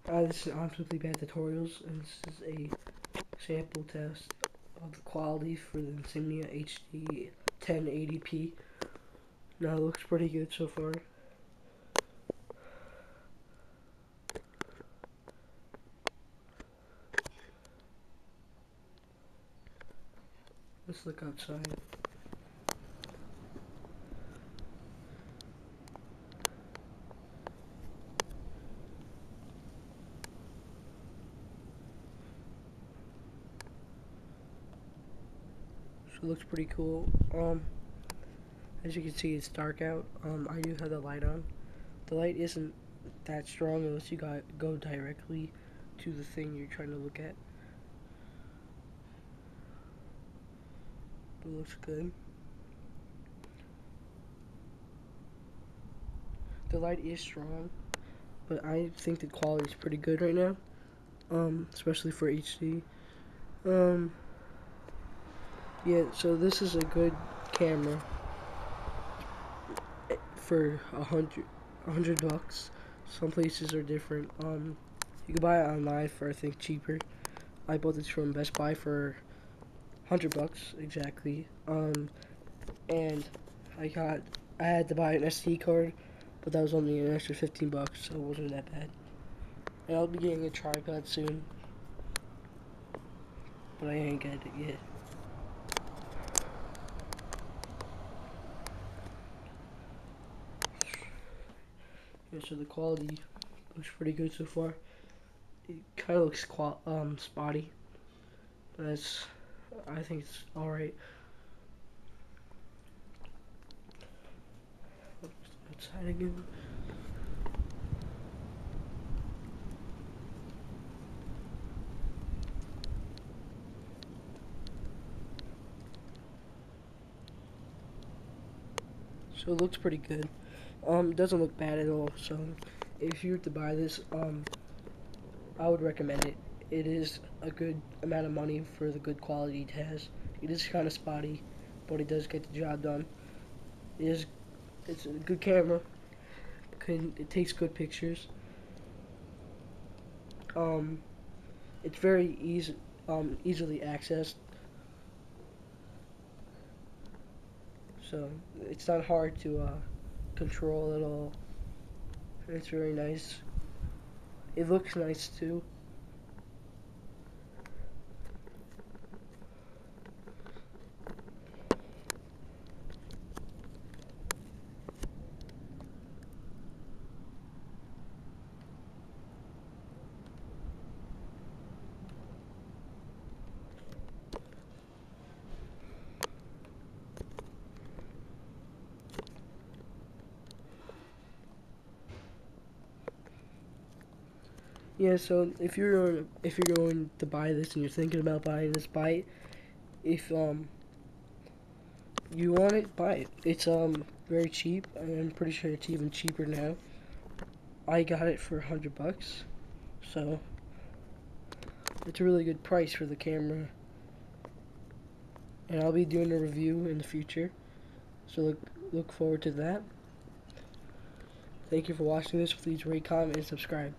This is Absolutely Bad Tutorials, and this is a sample test of the quality for the Insignia HD 1080p. Now, it looks pretty good so far. Let's look outside. So it looks pretty cool. As you can see, it's dark out. I do have the light on. The light isn't that strong unless you go directly to the thing you're trying to look at. But it looks good. The light is strong, but I think the quality is pretty good right now. Especially for HD. Yeah, so this is a good camera for $100. Some places are different. You can buy it online for, I think, cheaper. I bought this from Best Buy for $100 exactly. And I had to buy an SD card, but that was only an extra $15, so it wasn't that bad. And I'll be getting a tripod soon, but I ain't got it yet. Yeah, so the quality looks pretty good so far. It kind of looks spotty, but I think it's alright. Outside again. So it looks pretty good. It doesn't look bad at all. So if you were to buy this, I would recommend it. It is a good amount of money for the good quality it has. It is kind of spotty, but it does get the job done. It's a good camera. It takes good pictures. It's very easily accessed. So it's not hard to control at all. It's very nice. It looks nice too. Yeah, so if you're going to buy this and you're thinking about buying this, buy it. If you want it, buy it. It's very cheap. I'm pretty sure it's even cheaper now. I got it for $100, so it's a really good price for the camera. And I'll be doing a review in the future, so look forward to that. Thank you for watching this. Please rate, comment, and subscribe.